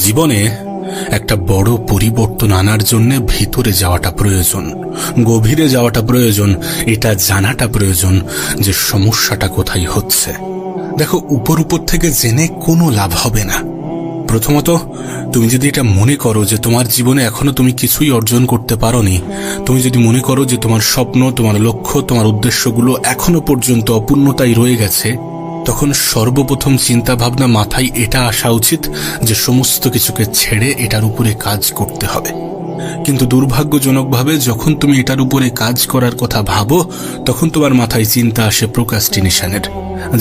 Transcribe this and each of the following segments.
জীবনে একটা বড় পরিবর্তন আনার জন্য ভিতরে যাওয়াটা প্রয়োজন, গভীরে যাওয়াটা প্রয়োজন, এটা জানাটা প্রয়োজন যে সমস্যাটা কোথায় হচ্ছে। দেখো, উপর থেকে জেনে কোনো লাভ হবে না। প্রথমত, তুমি যদি এটা মনে করো যে তোমার জীবনে এখনো তুমি কিছুই অর্জন করতে পারোনি, তুমি যদি মনে করো যে তোমার স্বপ্ন, তোমার লক্ষ্য, তোমার উদ্দেশ্যগুলো এখনো পর্যন্ত অপূর্ণতায় রয়ে গেছে, তখন সর্বপ্রথম চিন্তা ভাবনা মাথায় এটা আসা উচিত যে সমস্ত কিছুকে ছেড়ে এটার উপরে কাজ করতে হবে। কিন্তু দুর্ভাগ্যজনকভাবে যখন তুমি এটার উপরে কাজ করার কথা ভাবো, তখন তোমার মাথায় চিন্তা আসে প্রোক্রাস্টিনেশনের,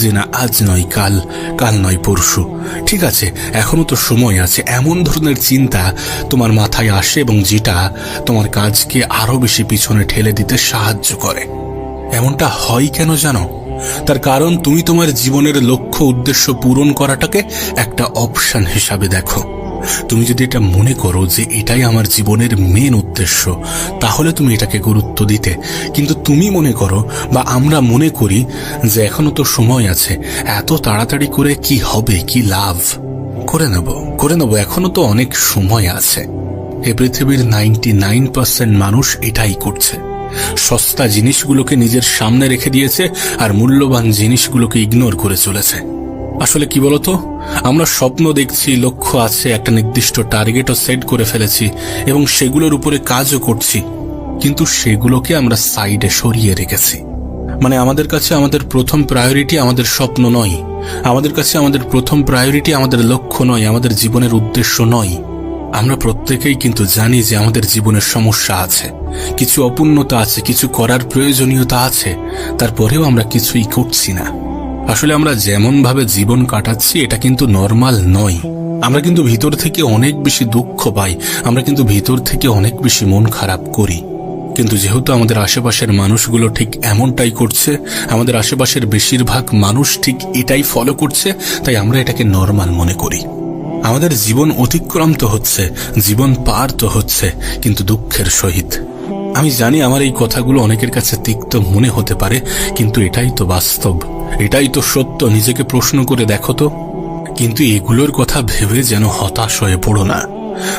যে না, আজ নয় কাল, কাল নয় পরশু, ঠিক আছে এখনো তো সময় আছে। এমন ধরনের চিন্তা তোমার মাথায় আসে এবং যেটা তোমার কাজকে আরো বেশি পিছনে ঠেলে দিতে সাহায্য করে। এমনটা হয় কেন জানো? তার কারণ তুমি তোমার জীবনের লক্ষ্য উদ্দেশ্য পূরণ করাটাকে একটা অপশন হিসাবে দেখো। তুমি যদি এটা মনে করো যে এটাই আমার জীবনের মেন উদ্দেশ্য, তাহলে তুমি এটাকে গুরুত্ব দিতে। কিন্তু তুমি মনে করো বা আমরা মনে করি যে এখনো তো সময় আছে, এত তাড়াতাড়ি করে কি হবে, কি লাভ, করে নেব, এখনো তো অনেক সময় আছে। এ পৃথিবীর 99% মানুষ এটাই করছে। সস্তা জিনিসগুলোকে নিজের সামনে রেখে দিয়েছে আর মূল্যবান জিনিসগুলোকে ইগনোর করে চলেছে। আসলে কি বলতো, আমরা স্বপ্ন দেখছি, লক্ষ্য আছে, একটা নির্দিষ্ট টার্গেটও সেট করে ফেলেছি এবং সেগুলোর উপরে কাজও করছি, কিন্তু সেগুলোকে আমরা সাইডে সরিয়ে রেখেছি। মানে আমাদের কাছে আমাদের প্রথম প্রায়োরিটি আমাদের স্বপ্ন নয়, আমাদের কাছে আমাদের প্রথম প্রায়োরিটি আমাদের লক্ষ্য নয়, আমাদের জীবনের উদ্দেশ্য নয়। আমরা প্রত্যেকেই কিন্তু জানি যে আমাদের জীবনের সমস্যা আছে, কিছু অপূর্ণতা আছে, কিছু করার প্রয়োজনীয়তা আছে, তারপরেও আমরা কিছুই করছি না। আসলে আমরা যেমন ভাবে জীবন কাটাচ্ছি এটা কিন্তু নরমাল নয়। আমরা কিন্তু ভিতর থেকে অনেক বেশি দুঃখ পাই, আমরা কিন্তু ভিতর থেকে অনেক বেশি মন খারাপ করি। কিন্তু যেহেতু আমাদের আশেপাশের মানুষগুলো ঠিক এমনটাই করছে, আমাদের আশেপাশের বেশিরভাগ মানুষ ঠিক এটাই ফলো করছে, তাই আমরা এটাকে নরমাল মনে করি। আমাদের জীবন অতিক্রম তো হচ্ছে, জীবন পার তো হচ্ছে, কিন্তু দুঃখের সহিত। আমি জানি আমার এই কথাগুলো অনেকের কাছে তিক্ত মনে হতে পারে, কিন্তু এটাই তো বাস্তব, এটাই তো সত্য। নিজেকে প্রশ্ন করে দেখো তো। কিন্তু এগুলোর কথা ভেবে যেন হতাশ হয়ে পড়ো না,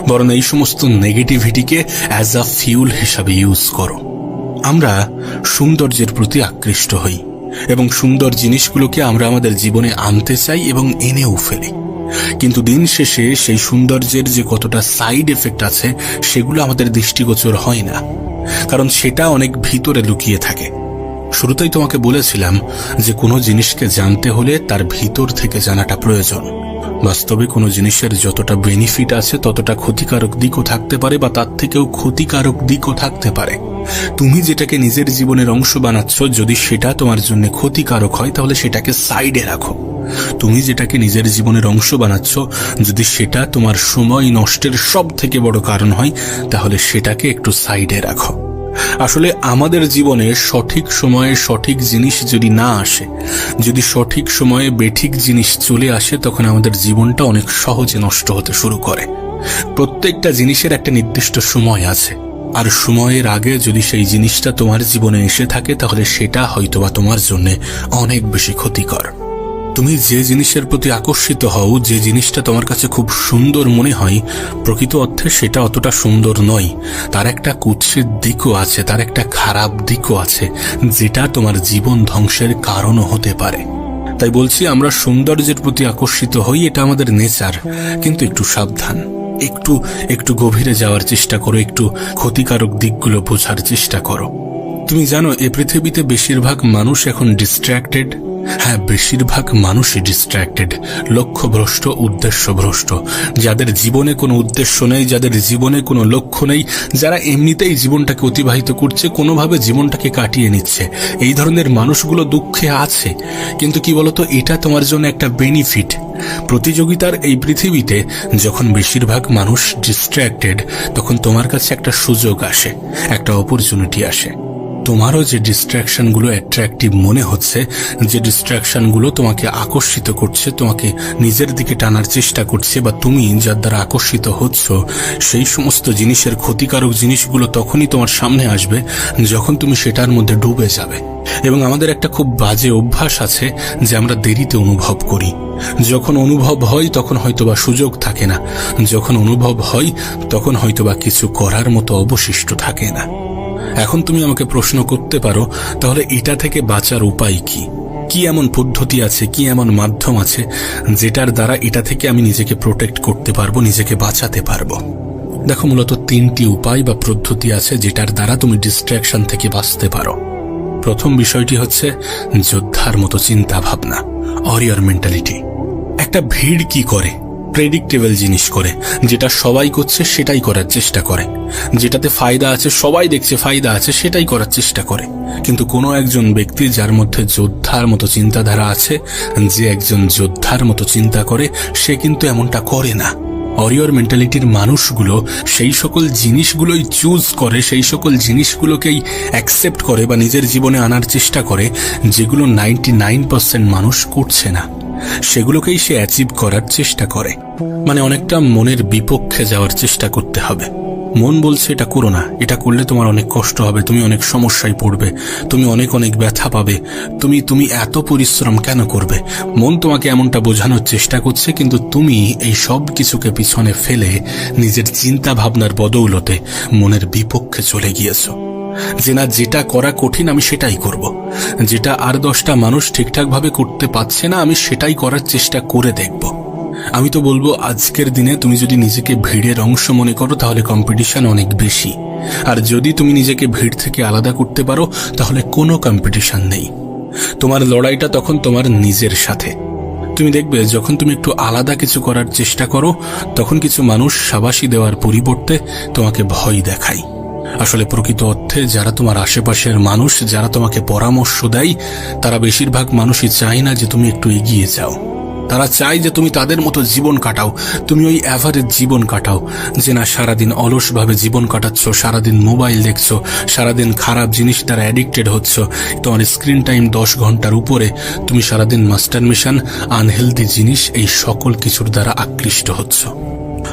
বরং এই সমস্ত নেগেটিভিটিকে অ্যাজ আ ফিউল হিসাবে ইউজ করো। আমরা সৌন্দর্যের প্রতি আকৃষ্ট হই এবং সুন্দর জিনিসগুলোকে আমরা আমাদের জীবনে আনতে চাই এবং এনেও ফেলি, কিন্তু দিন শেষে সেই সৌন্দর্যের যে কতটা সাইড এফেক্ট আছে সেগুলো আমাদের দৃষ্টিগোচর হয় না, কারণ সেটা অনেক ভিতরে লুকিয়ে থাকে। শুরুতেই তোমাকে বলেছিলাম যে কোনো জিনিসকে জানতে হলে তার ভিতর থেকে জানাটা প্রয়োজন। বাস্তবে কোনো জিনিসের যতটা বেনিফিট আছে ততটা ক্ষতিকারক দিকও থাকতে পারে, বা তার থেকেও ক্ষতিকারক দিকও থাকতে পারে। তুমি যেটাকে নিজের জীবনের অংশ বানাচ্ছ, যদি সেটা তোমার জন্য ক্ষতিকারক হয় তাহলে সেটাকে সাইডে রাখো। তুমি যেটাকে নিজের জীবনের অংশ বানাচ্ছ, যদি সেটা তোমার সময় নষ্টের সব থেকে বড় কারণ হয় তাহলে সেটাকে একটু সাইডে রাখো। আসলে আমাদের জীবনে সঠিক সময়ে সঠিক জিনিস যদি না আসে, যদি সঠিক সময়ে বেঠিক জিনিস চলে আসে, তখন আমাদের জীবনটা অনেক সহজে নষ্ট হতে শুরু করে। প্রত্যেকটা জিনিসের একটা নির্দিষ্ট সময় আছে, আর সময়ের আগে যদি সেই জিনিসটা তোমার জীবনে এসে থাকে তাহলে সেটা হয়তোবা তোমার জন্য অনেক বেশি ক্ষতিকর। তুমি যে জিনিসের প্রতি আকর্ষিত হও, যে জিনিসটা তোমার কাছে খুব সুন্দর মনে হয়, প্রকৃত অর্থে সেটা অতটা সুন্দর নয়। তার একটা কুৎসিত দিকও আছে, তার একটা খারাপ দিকও আছে, যেটা তোমার জীবন ধ্বংসের কারণও হতে পারে। তাই বলছি, আমরা সৌন্দর্যের প্রতি আকর্ষিত হই, এটা আমাদের নেচার, কিন্তু একটু সাবধান, একটু গভীরে যাওয়ার চেষ্টা করো, একটু ক্ষতিকারক দিকগুলো বোঝার চেষ্টা করো। তুমি জানো, এ পৃথিবীতে বেশিরভাগ মানুষ এখন ডিস্ট্র্যাক্টেড। হ্যাঁ, বেশিরভাগ মানুষই ডিস্ট্র্যাক্টেড, লক্ষ্যভ্রষ্ট, উদ্দেশ্যভ্রষ্ট। যাদের জীবনে কোনো উদ্দেশ্য নেই, যাদের জীবনে কোনো লক্ষ্য নেই, যারা এমনিতেই জীবনটাকে অতিবাহিত করছে, কোনোভাবে জীবনটাকে কাটিয়ে নিচ্ছে, এই ধরনের মানুষগুলো দুঃখে আছে। কিন্তু কি বলতো, এটা তোমার জন্য একটা বেনিফিট। প্রতিযোগিতার এই পৃথিবীতে যখন বেশিরভাগ মানুষ ডিস্ট্র্যাক্টেড, তখন তোমার কাছে একটা সুযোগ আসে, একটা অপরচুনিটি আসে। তোমারও যে ডিস্ট্রাকশনগুলো অ্যাট্রাকটিভ মনে হচ্ছে, যে ডিস্ট্রাকশনগুলো তোমাকে আকর্ষিত করছে, তোমাকে নিজের দিকে টানার চেষ্টা করছে, বা তুমি যার দ্বারা আকর্ষিত হচ্ছ, সেই সমস্ত জিনিসের ক্ষতিকারক জিনিসগুলো তখনই তোমার সামনে আসবে যখন তুমি সেটার মধ্যে ডুবে যাবে। এবং আমাদের একটা খুব বাজে অভ্যাস আছে যে আমরা দেরিতে অনুভব করি। যখন অনুভব হয় তখন হয়তোবা সুযোগ থাকে না, যখন অনুভব হয় তখন হয়তোবা কিছু করার মতো অবশিষ্ট থাকে না। এখন তুমি আমাকে প্রশ্ন করতে পারো, তাহলে এটা থেকে বাঁচার উপায় কি? কি এমন পদ্ধতি আছে, কি এমন মাধ্যম আছে যেটার দ্বারা এটা থেকে আমি নিজেকে প্রোটেক্ট করতে পারবো, নিজেকে বাঁচাতে পারবো? দেখো, মূলত 3টি উপায় বা পদ্ধতি আছে যেটার দ্বারা তুমি ডিস্ট্রাকশন থেকে বাঁচতে পারো। প্রথম বিষয়টি হচ্ছে যোদ্ধার মতো চিন্তা ভাবনা, ওয়ারিয়র মেন্টালিটি। একটা ভিড় কি করে? প্রেডিক্টেবল জিনিস করে, যেটা সবাই করছে সেটাই করার চেষ্টা করে, যেটাতে ফায়দা আছে, সবাই দেখছে ফায়দা আছে, সেটাই করার চেষ্টা করে। কিন্তু কোনো একজন ব্যক্তি যার মধ্যে যোদ্ধার মতো চিন্তাধারা আছে, যে একজন যোদ্ধার মতো চিন্তা করে, সে কিন্তু এমনটা করে না। ওয়ারিয়র মেন্টালিটির মানুষগুলো সেই সকল জিনিসগুলোই চুজ করে, সেই সকল জিনিসগুলোকেই অ্যাকসেপ্ট করে বা নিজের জীবনে আনার চেষ্টা করে যেগুলো 99% মানুষ করছে না, সেগুলোকেই সে অ্যাচিভ করার চেষ্টা করে। মানে অনেকটা মনের বিপক্ষে যাওয়ার চেষ্টা করতে হবে। মন বলছে এটা করো না, এটা করলে তোমার অনেক কষ্ট হবে, তুমি অনেক সমস্যায় পড়বে, তুমি অনেক অনেক ব্যথা পাবে, তুমি এত পরিশ্রম কেন করবে? মন তোমাকে এমনটা বোঝানোর চেষ্টা করছে, কিন্তু তুমি এই সব কিছুকে পিছনে ফেলে নিজের চিন্তা ভাবনার বদৌলতে মনের বিপক্ষে চলে গিয়েছো। যে না, যেটা করা কঠিন আমি সেটাই করব, যেটা আর 10টা মানুষ ঠিকঠাকভাবে করতে পারছে না আমি সেটাই করার চেষ্টা করে দেখব। আমি তো বলবো, আজকের দিনে তুমি যদি নিজেকে ভিড়ের অংশ মনে করো তাহলে কম্পিটিশন অনেক বেশি, আর যদি তুমি নিজেকে ভিড় থেকে আলাদা করতে পারো তাহলে কোনো কম্পিটিশন নেই। তোমার লড়াইটা তখন তোমার নিজের সাথে। তুমি দেখবে যখন তুমি একটু আলাদা কিছু করার চেষ্টা করো, তখন কিছু মানুষ শাবাশি দেওয়ার পরিবর্তে তোমাকে ভয় দেখায়। আসলে প্রকৃত অর্থে যারা তোমার আশেপাশের মানুষ, যারা তোমাকে পরামর্শ দেয়, তারা বেশিরভাগ মানুষই চায় না যে তুমি একটু এগিয়ে যাও। তারা চায় যে তুমি তাদের মতো জীবন কাটাও, তুমি ওই অ্যাভারেজ জীবন কাটাও, যে না সারাদিন অলসভাবে জীবন কাটাচ্ছ, সারাদিন মোবাইল দেখছো, সারাদিন খারাপ জিনিস দ্বারা অ্যাডিক্টেড হচ্ছ, তোমার স্ক্রিন টাইম 10 ঘন্টার উপরে, তুমি সারাদিন মাস্টারমেশন, আনহেলদি জিনিস, এই সকল কিছুর দ্বারা আকৃষ্ট হচ্ছ।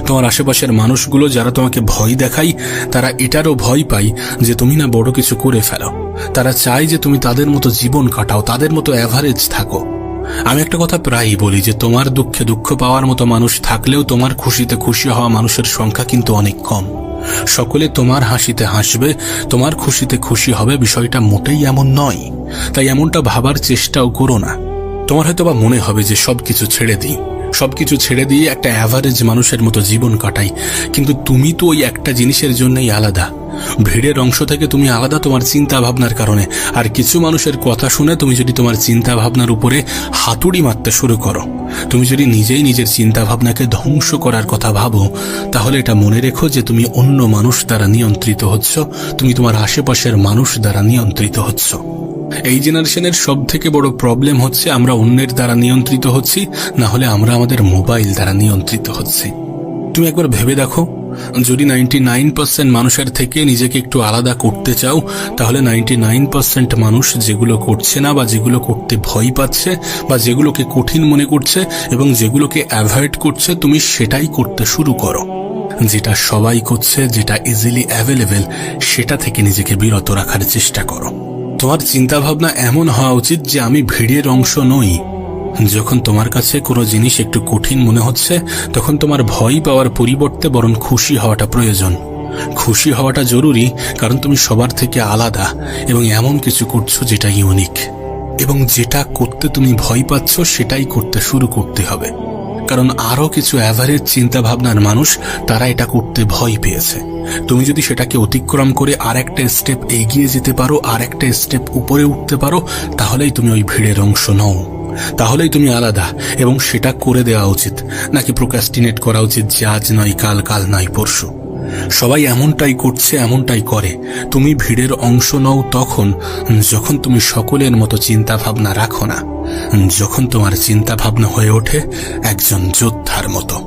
তোমার আশেপাশের মানুষগুলো যারা তোমাকে ভয় দেখায়, তারা এটারও ভয় পায় যে তুমি না বড় কিছু করে ফেলো। তারা চায় যে তুমি তাদের মতো জীবন কাটাও, তাদের মতো অ্যাভারেজ থাকো। আমি একটা কথা প্রায়ই বলি যে তোমার দুঃখে দুঃখ পাওয়ার মতো মানুষ থাকলেও তোমার খুশিতে খুশি হওয়া মানুষের সংখ্যা কিন্তু অনেক কম। সকলে তোমার হাসিতে হাসবে, তোমার খুশিতে খুশি হবে, বিষয়টা মোটেই এমন নয়। তাই এমনটা ভাবার চেষ্টাও করো না। তোমার হয়তো বা মনে হবে যে সবকিছু ছেড়ে দিই, সবকিছু ছেড়ে দিয়ে একটা অ্যাভারেজ মানুষের মতো জীবন কাটাই, কিন্তু তুমি তো ওই একটা জিনিসের জন্যই আলাদা। ভিড়ের অংশ থেকে তুমি আলাদা তোমার চিন্তা ভাবনার কারণে। আর কিছু মানুষের কথা শুনে তুমি যদি তোমার চিন্তা ভাবনার উপরে হাতুড়ি মারতে শুরু করো, তুমি যদি নিজেই নিজের চিন্তা ভাবনাকে ধ্বংস করার কথা ভাবো, তাহলে এটা মনে রেখো যে তুমি অন্য মানুষ দ্বারা নিয়ন্ত্রিত হচ্ছ, তুমি তোমার আশেপাশের মানুষ দ্বারা নিয়ন্ত্রিত হচ্ছ। এই জেনারেশনের সব থেকে বড় প্রবলেম হচ্ছে আমরা অন্যের দ্বারা নিয়ন্ত্রিত হচ্ছি, না হলে আমরা আমাদের মোবাইল দ্বারা নিয়ন্ত্রিত হচ্ছি। তুমি একবার ভেবে দেখো, যদি 99% মানুষের থেকে নিজেকে একটু আলাদা করতে চাও, তাহলে 99% মানুষ যেগুলো করছে না, বা যেগুলো করতে ভয় পাচ্ছে, বা যেগুলোকে কঠিন মনে করছে এবং যেগুলোকে অ্যাভয়েড করছে, তুমি সেটাই করতে শুরু করো। যেটা সবাই করছে, যেটা ইজিলি অ্যাভেলেবেল, সেটা থেকে নিজেকে বিরত রাখার চেষ্টা করো। তোমার চিন্তাভাবনা এমন হওয়া উচিত যে আমি ভিড়ের অংশ নই। যখন তোমার কাছে কোনো জিনিস একটু কঠিন মনে হচ্ছে, তখন তোমার ভয় পাওয়ার পরিবর্তে বরং খুশি হওয়াটা প্রয়োজন। খুশি হওয়াটা জরুরি, কারণ তুমি সবার থেকে আলাদা এবং এমন কিছু করছো যেটা ইউনিক। এবং যেটা করতে তুমি ভয় পাচ্ছ সেটাই করতে শুরু করতে হবে, কারণ আরও কিছু অ্যাভারেজ চিন্তা ভাবনার মানুষ, তারা এটা করতে ভয় পেয়েছে। তুমি যদি সেটাকে অতিক্রম করে আর একটা স্টেপ এগিয়ে যেতে পারো, আর একটা স্টেপ উপরে উঠতে পারো, তাহলেই তুমি ওই ভিড়ের অংশ নও, তাহলেই তুমি আলাদা। এবং সেটা করে দেওয়া উচিত, নাকি প্রোক্রাস্টিনেট করা উচিত যে আজ নয় কাল, কাল নয় পরশু। সবাই এমনটাই করছে, এমনটাই করে। তুমি ভিড়ের অংশ নও তখন যখন তুমি সকলের মতো চিন্তা ভাবনা রাখো না, যখন তোমার চিন্তা ভাবনা হয়ে ওঠে একজন যোদ্ধার মতো।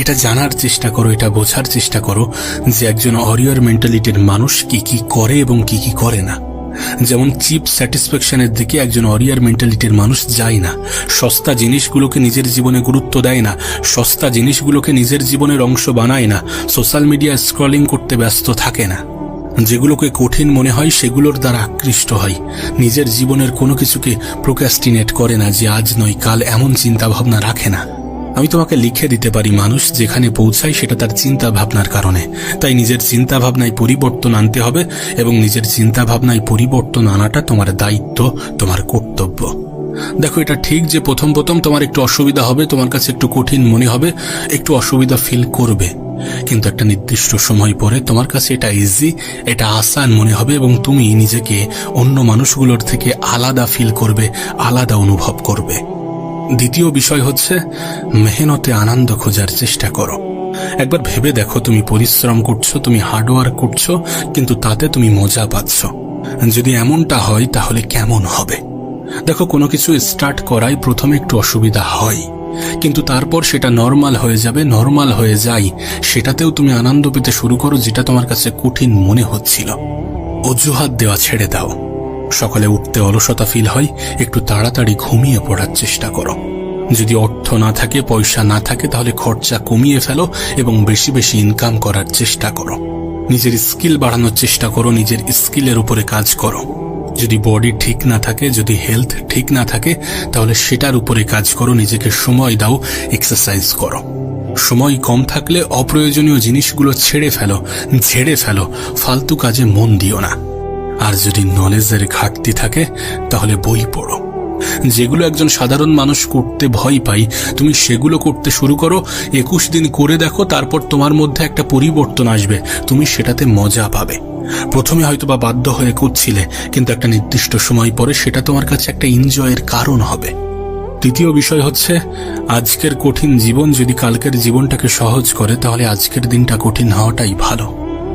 এটা জানার চেষ্টা করো, এটা বোঝার চেষ্টা করো যে একজন ওয়ারিয়র মেন্টালিটির মানুষ কি কি করে এবং কি কি করে না। যেমন চিপ স্যাটিসফ্যাকশনের দিকে একজন ওয়ারিয়র মেন্টালিটির মানুষ যায় না, সস্তা জিনিসগুলোকে নিজের জীবনে গুরুত্ব দেয় না, সস্তা জিনিসগুলোকে নিজের জীবনের অংশ বানায় না, সোশ্যাল মিডিয়া স্ক্রলিং করতে ব্যস্ত থাকে না, যেগুলোকে কঠিন মনে হয় সেগুলোর দ্বারা আকৃষ্ট হয়, নিজের জীবনের কোনো কিছুকে প্রোক্রাস্টিনেট করে না যে আজ নয় কাল, এমন চিন্তা ভাবনা রাখে না। আমি তোমাকে লিখে দিতে পারি মানুষ যেখানে পৌঁছায় সেটা তার চিন্তা ভাবনার কারণে। তাই নিজের চিন্তা ভাবনায় পরিবর্তন আনতে হবে এবং নিজের চিন্তা ভাবনায় পরিবর্তন আনাটা তোমার দায়িত্ব, তোমার কর্তব্য। দেখো, এটা ঠিক যে প্রথম তোমার একটু অসুবিধা হবে, তোমার কাছে একটু কঠিন মনে হবে, একটু অসুবিধা ফিল করবে, কিন্তু একটা নির্দিষ্ট সময় পরে তোমার কাছে এটা ইজি, এটা আসান মনে হবে এবং তুমি নিজেকে অন্য মানুষগুলোর থেকে আলাদা ফিল করবে, আলাদা অনুভব করবে। দ্বিতীয় বিষয় হচ্ছে মেহনতে আনন্দ খোঁজার চেষ্টা করো। একবার ভেবে দেখো, তুমি পরিশ্রম করছো, তুমি হার্ডওয়ার্ক করছো, কিন্তু তাতে তুমি মজা পাচ্ছ। যদি এমনটা হয় তাহলে কেমন হবে? দেখো, কোনো কিছু স্টার্ট করায় প্রথমে একটু অসুবিধা হয়, কিন্তু তারপর সেটা নর্মাল হয়ে যাবে, নর্মাল হয়ে যায়, সেটাতেও তুমি আনন্দ পেতে শুরু করো যেটা তোমার কাছে কঠিন মনে হচ্ছিল। অজুহাত দেওয়া ছেড়ে দাও। সকালে উঠতে অলসতা ফিল হয়, একটু তাড়াতাড়ি ঘুমিয়ে পড়ার চেষ্টা করো। যদি অর্থ না থাকে, পয়সা না থাকে, তাহলে খরচা কমিয়ে ফেলো এবং বেশি বেশি ইনকাম করার চেষ্টা করো। নিজের স্কিল বাড়ানোর চেষ্টা করো, নিজের স্কিলের উপরে কাজ করো। যদি বডি ঠিক না থাকে, যদি হেলথ ঠিক না থাকে, তাহলে সেটার উপরে কাজ করো, নিজেকে সময় দাও, এক্সারসাইজ করো। সময় কম থাকলে অপ্রয়োজনীয় জিনিসগুলো ঝেড়ে ফেলো, ফালতু কাজে মন দিও না। আর যদি নলেজের ঘাটতি থাকে তাহলে বই পড়ো। যেগুলো একজন সাধারণ মানুষ করতে ভয় পায়, তুমি সেগুলো করতে শুরু করো। 21 দিন করে দেখো, তারপর তোমার মধ্যে একটা পরিবর্তন আসবে, তুমি সেটাতে মজা পাবে। প্রথমে হয়তো বা বাধ্য হয়ে করছিলে, কিন্তু একটা নির্দিষ্ট সময় পরে সেটা তোমার কাছে একটা এনজয়ের কারণ হবে। তৃতীয় বিষয় হচ্ছে আজকের কঠিন জীবন যদি কালকের জীবনটাকে সহজ করে, তাহলে আজকের দিনটা কঠিন হওয়াটাই ভালো।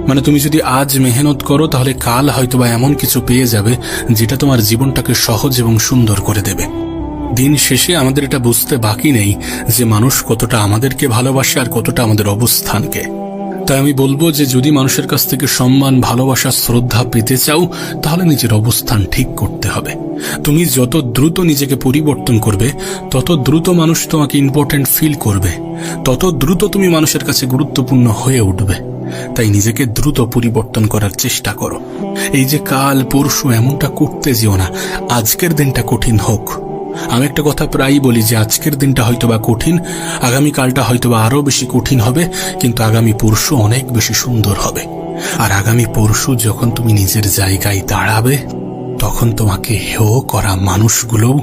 মানে তুমি যদি আজ মেহনত করো, তাহলে কাল হয়তোবা এমন কিছু পেয়ে যাবে যেটা তোমার জীবনটাকে সহজ এবং সুন্দর করে দেবে। দিন শেষে আমাদের এটা বুঝতে বাকি নেই যে মানুষ কতটা আমাদেরকে ভালোবাসে আর কতটা আমাদের অবস্থানকে। তাই আমি বলবো যে যদি মানুষের কাছ থেকে সম্মান, ভালোবাসা, শ্রদ্ধা পেতে চাও, তাহলে নিজের অবস্থান ঠিক করতে হবে। তুমি যত দ্রুত নিজেকে পরিবর্তন করবে, তত দ্রুত মানুষ তোমাকে ইম্পর্টেন্ট ফিল করবে, তত দ্রুত তুমি মানুষের কাছে গুরুত্বপূর্ণ হয়ে উঠবে। তাই নিজেকে দ্রুত পরিবর্তন করার চেষ্টা করো। এই যে কাল পরশু এমনটা করতে যেও না, আজকের দিনটা কঠিন হোক। আমি একটা কথা প্রায়ই বলি যে আজকের দিনটা হয়তোবা কঠিন, আগামীকালটা হয়তোবা আরো বেশি কঠিন হবে, কিন্তু আগামী পরশু অনেক বেশি সুন্দর হবে। আর আগামী পরশু যখন তুমি নিজের জায়গায় দাঁড়াবে, তখন তোমাকে হেয় করা মানুষগুলোও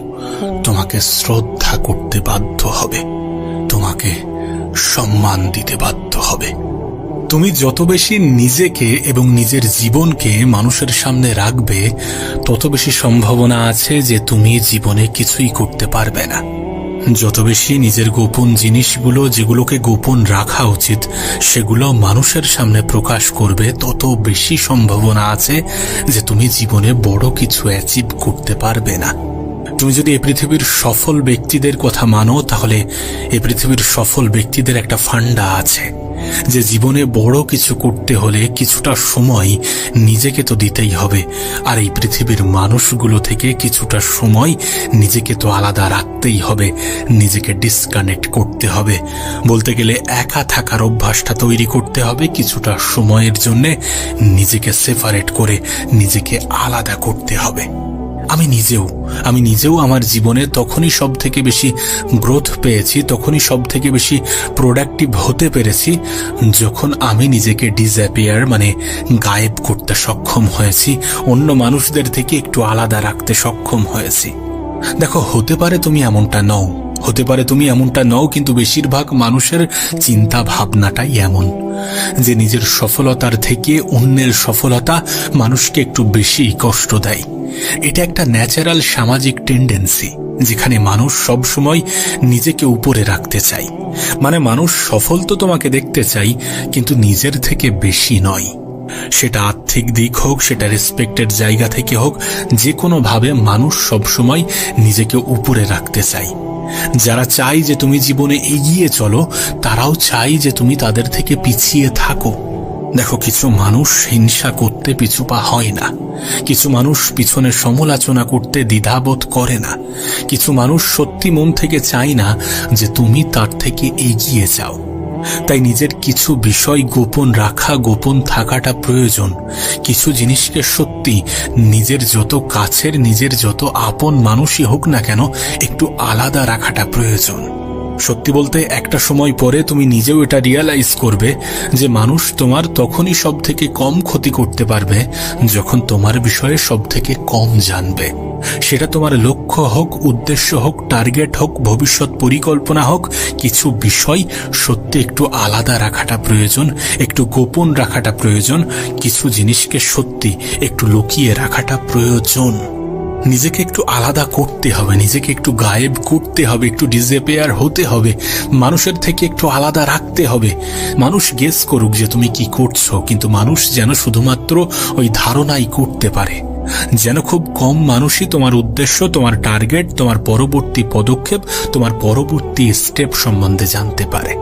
তোমাকে শ্রদ্ধা করতে বাধ্য হবে, তোমাকে সম্মান দিতে বাধ্য হবে। তুমি যত বেশি নিজেকে এবং নিজের জীবনকে মানুষের সামনে রাখবে, তত বেশি সম্ভাবনা আছে যে তুমি জীবনে কিছুই করতে পারবে না। যত বেশি নিজের গোপন জিনিসগুলো, যেগুলোকে গোপন রাখা উচিত, সেগুলো মানুষের সামনে প্রকাশ করবে, তত বেশি সম্ভাবনা আছে যে তুমি জীবনে বড় কিছু অ্যাচিভ করতে পারবে না। তুমি যদি এই পৃথিবীর সফল ব্যক্তিদের কথা মানো, তাহলে এই পৃথিবীর সফল ব্যক্তিদের একটা ফান্ডা আছে যে জীবনে বড় কিছু করতে হলে কিছুটা সময় নিজেকে তো দিতেই হবে, আর এই পৃথিবীর মানুষগুলো থেকে কিছুটা সময় নিজেকে তো আলাদা রাখতেই হবে, নিজেকে ডিসকানেক্ট করতে হবে। বলতে গেলে একা থাকার অভ্যাসটা তৈরি করতে হবে, কিছুটা সময়ের জন্য নিজেকে সেপারেট করে নিজেকে আলাদা করতে হবে। আমি নিজেও আমার জীবনে তখনই সব থেকে বেশি গ্রোথ পেয়েছি, তখনই সব থেকে বেশি প্রোডাক্টিভ হতে পেরেছি, যখন আমি নিজেকে ডিসঅ্যাপিয়ার মানে গায়েব করতে সক্ষম হয়েছি, অন্য মানুষদের থেকে একটু আলাদা রাখতে সক্ষম হয়েছি। দেখো, হতে পারে তুমি এমনটা নও, কিন্তু বেশিরভাগ মানুষের চিন্তা ভাবনাটাই এমন যে নিজের সফলতার থেকে অন্যের সফলতা মানুষকে একটু বেশি কষ্ট দেয়। এটা একটা ন্যাচারাল সামাজিক টেন্ডেন্সি, যেখানে মানুষ সব সময় নিজেকে উপরে রাখতে চায়। মানে মানুষ সফল তো তোমাকে দেখতে চাই, কিন্তু নিজের থেকে বেশি নয়। সেটা আর্থিক দিক হোক, সেটা রেসপেক্টের জায়গা থেকে হোক, যে কোনো ভাবে মানুষ সবসময় নিজেকে উপরে রাখতে চায়। যারা চাই যে তুমি জীবনে এগিয়ে চলো, তারাও চাই যে তুমি তাদের থেকে পিছিয়ে থাকো। দেখো, কিছু মানুষ হিংসা করতে পিছুপা হয় না, কিছু মানুষ পিছনে সমালোচনা করতে দ্বিধাবোধ করে না, কিছু মানুষ সত্যি মন থেকে চায় না যে তুমি তার থেকে এগিয়ে যাও। তাই নিজের কিছু বিষয় গোপন রাখা, গোপন থাকাটা প্রয়োজন। কিছু জিনিসকে সত্যি নিজের যত কাছের, নিজের যত আপন মানুষই হোক না কেন, একটু আলাদা রাখাটা প্রয়োজন। সত্যি বলতে একটা সময় পরে তুমি নিজেও এটা রিয়ালাইজ করবে যে মানুষ তোমার তখনই সব থেকে কম ক্ষতি করতে পারবে যখন তোমার বিষয়ে সব থেকে কম জানবে। সেটা তোমার লক্ষ্য হোক, উদ্দেশ্য হোক, টার্গেট হোক, ভবিষ্যৎ পরিকল্পনা হোক, কিছু বিষয় সত্যি একটু আলাদা রাখাটা প্রয়োজন, একটু গোপন রাখাটা প্রয়োজন, কিছু জিনিসকে সত্যি একটু লুকিয়ে রাখাটা প্রয়োজন। নিজেকে একটু আলাদা করতে হবে, নিজেকে একটু গায়েব করতে হবে, একটু ডিসঅ্যাপিয়ার হতে হবে, মানুষের থেকে একটু আলাদা রাখতে হবে। মানুষ গেস করুক যে তুমি কি করছো, কিন্তু মানুষ যেন শুধুমাত্র ওই ধারণাই করতে পারে, যেন খুব কম মানুষই তোমার উদ্দেশ্য, তোমার টার্গেট, তোমার পরবর্তী পদক্ষেপ, তোমার পরবর্তী স্টেপ সম্বন্ধে জানতে পারে।